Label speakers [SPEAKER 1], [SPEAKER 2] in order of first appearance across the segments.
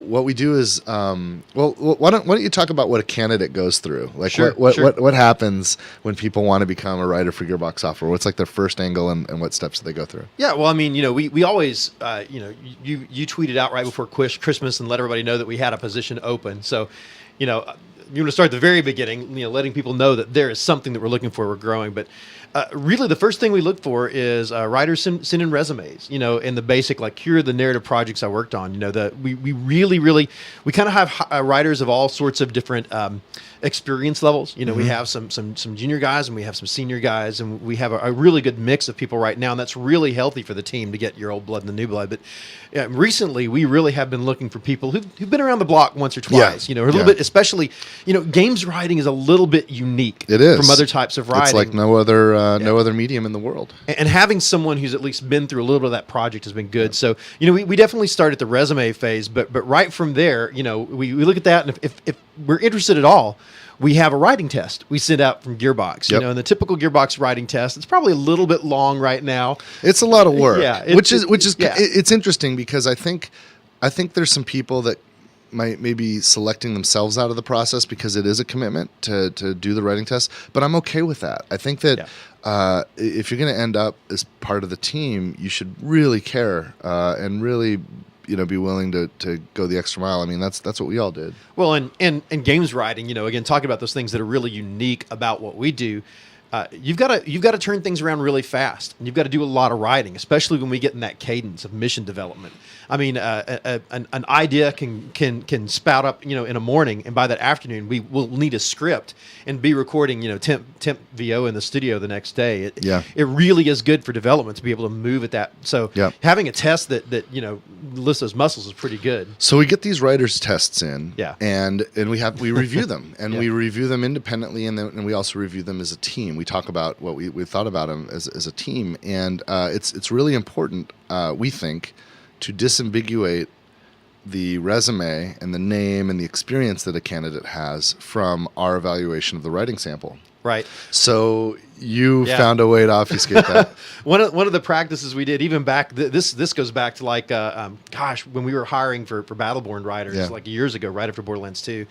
[SPEAKER 1] what we do is, why don't you talk about what a candidate goes through? Like
[SPEAKER 2] Sure.
[SPEAKER 1] what happens when people want to become a writer for Gearbox Software? What's like their first angle and what steps do they go through?
[SPEAKER 2] Yeah, well, I mean, we always, you tweeted out right before Christmas and let everybody know that we had a position open. So, you want to start at the very beginning, letting people know that there is something that we're looking for, we're growing. But really, the first thing we look for is writers send in resumes, in the basic, like, here are the narrative projects I worked on. We really, we kind of have writers of all sorts of different experience levels. We have some junior guys and we have some senior guys, and we have a really good mix of people right now, and that's really healthy for the team to get your old blood and the new blood. But recently, we really have been looking for people who've been around the block once or twice, or a little bit, especially, games writing is a little bit unique from other types of writing.
[SPEAKER 1] It's like no other medium in the world. And
[SPEAKER 2] having someone who's at least been through a little bit of that project has been good. So, we definitely start at the resume phase, but right from there, we look at that, and if we're interested at all, we have a writing test we send out from Gearbox. And the typical Gearbox writing test, it's probably a little bit long right now.
[SPEAKER 1] It's a lot of work. It's interesting because I think there's some people that might maybe selecting themselves out of the process because it is a commitment to do the writing test, but I'm okay with that. I think that if you're going to end up as part of the team, you should really care and really be willing to go the extra mile. I mean, that's what we all did.
[SPEAKER 2] Well, and games writing, again, talking about those things that are really unique about what we do. You've got to turn things around really fast, and you've got to do a lot of writing, especially when we get in that cadence of mission development. I mean, an idea can spout up, in a morning, and by that afternoon, we will need a script and be recording, temp VO in the studio the next day. It really is good for development to be able to move at that. So having a test that lists those muscles is pretty good.
[SPEAKER 1] So we get these writers' tests in, and we review them, and we review them independently, and we also review them as a team. We talk about what we thought about them as a team, and it's really important, we think, to disambiguate the resume and the name and the experience that a candidate has from our evaluation of the writing sample.
[SPEAKER 2] Right.
[SPEAKER 1] So you found a way to obfuscate that.
[SPEAKER 2] One of the practices we did, even back, this goes back to like, when we were hiring for Battleborn writers, like years ago, right after Borderlands 2.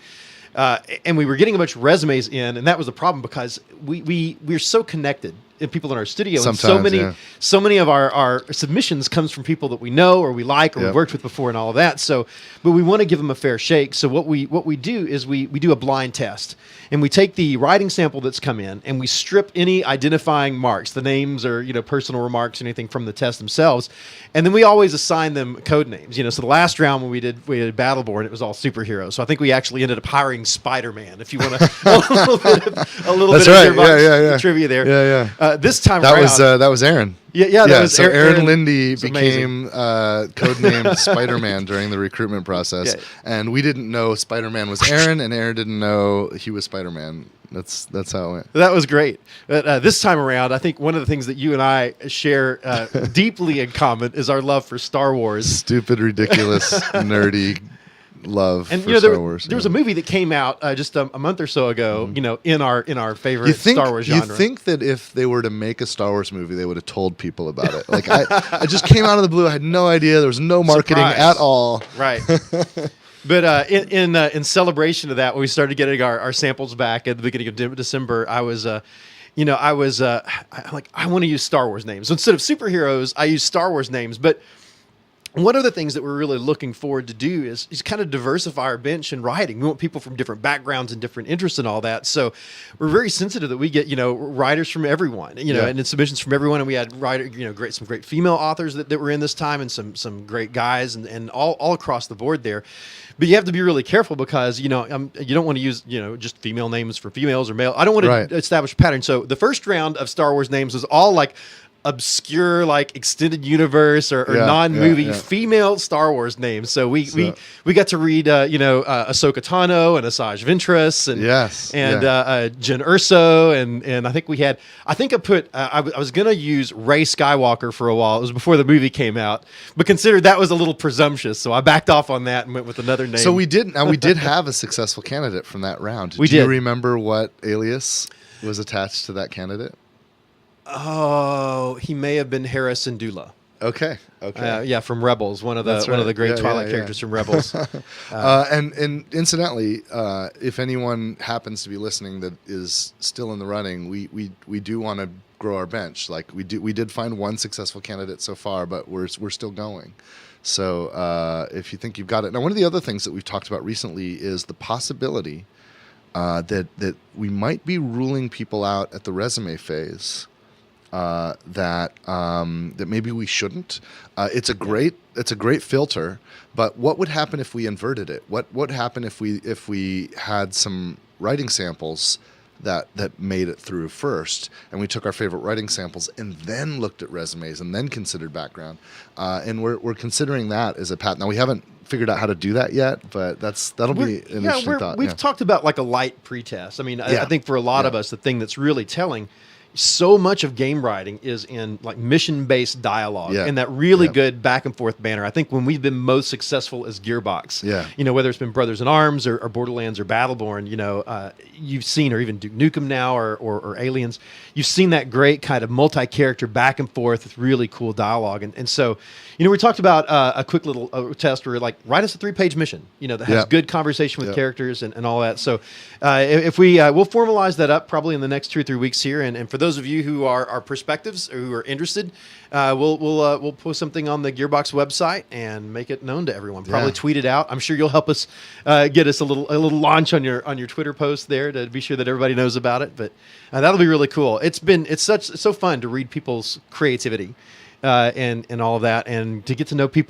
[SPEAKER 2] And we were getting a bunch of resumes in, and that was the problem because we're so connected, people in our studio,
[SPEAKER 1] sometimes,
[SPEAKER 2] and so many of our submissions comes from people that we know or we like or we've worked with before and all of that. So, but we want to give them a fair shake. So what we do is we do a blind test, and we take the writing sample that's come in and we strip any identifying marks, the names or personal remarks, anything from the test themselves, and then we always assign them code names. So the last round when we did Battleborn, it was all superheroes. So I think we actually ended up hiring Spider-Man. If you want a little bit of Gearbox trivia there. This time around,
[SPEAKER 1] that was Aaron.
[SPEAKER 2] That was
[SPEAKER 1] Aaron Lindy became codenamed Spider-Man during the recruitment process, and we didn't know Spider-Man was Aaron, and Aaron didn't know he was Spider-Man. That's how it went.
[SPEAKER 2] That was great. But this time around, I think one of the things that you and I share deeply in common is our love for Star Wars.
[SPEAKER 1] Stupid, ridiculous, nerdy love
[SPEAKER 2] and
[SPEAKER 1] for Star Wars.
[SPEAKER 2] There was a movie that came out just a month or so ago, in our favorite Star Wars genre.
[SPEAKER 1] You think that if they were to make a Star Wars movie, they would have told people about it. Like I just came out of the blue. I had no idea. There was no marketing at all.
[SPEAKER 2] Right. But in celebration of that, when we started getting our samples back at the beginning of December, I was I'm like, I want to use Star Wars names. So instead of superheroes, I use Star Wars names. But one of the things that we're really looking forward to do is kind of diversify our bench in writing. We want people from different backgrounds and different interests and all that. So we're very sensitive that we get, writers from everyone, and submissions from everyone. And we had some great female authors that were in this time, and some great guys and all across the board there. But you have to be really careful because, you don't want to use, just female names for females or male. I don't want to establish a pattern. So the first round of Star Wars names was all like obscure, like extended universe or non-movie female Star Wars names. So we got to read Ahsoka Tano and Asajj Ventress and Jyn Erso and I think I was gonna use Rey Skywalker for a while. It was before the movie came out, but considered that was a little presumptuous, so I backed off on that and went with another name.
[SPEAKER 1] So we did have a successful candidate from that round. Do you remember what alias was attached to that candidate?
[SPEAKER 2] Oh, he may have been Harris Syndulla.
[SPEAKER 1] Okay. Okay.
[SPEAKER 2] Yeah, from Rebels, one of the great Twilight characters from Rebels.
[SPEAKER 1] And incidentally, if anyone happens to be listening that is still in the running, we do want to grow our bench. Like we did find one successful candidate so far, but we're still going. So if you think you've got it, now one of the other things that we've talked about recently is the possibility that we might be ruling people out at the resume phase. That maybe we shouldn't. It's a great filter, but what would happen if we inverted it? What would happen if we had some writing samples that made it through first, and we took our favorite writing samples and then looked at resumes and then considered background, and we're considering that as a path. Now we haven't figured out how to do that yet, but that'll be an interesting thought.
[SPEAKER 2] We've talked about like a light pretest. I mean, I think for a lot of us, the thing that's really telling. So much of game writing is in like mission-based dialogue and that really good back and forth banter. I think when we've been most successful as Gearbox, whether it's been Brothers in Arms or Borderlands or Battleborn, you've seen, or even Duke Nukem now or Aliens, you've seen that great kind of multi-character back and forth with really cool dialogue. And so, we talked about a quick little test where like write us a 3-page mission, that has good conversation with characters and all that. So if we'll formalize that up probably in the next 2 or 3 weeks here. And for those of you who are perspectives or who are interested, we'll post something on the Gearbox website and make it known to everyone. Probably tweet it out. I'm sure you'll help us get us a little launch on your Twitter post there to be sure that everybody knows about it. But that'll be really cool. It's so fun to read people's creativity and all of that, and to get to know people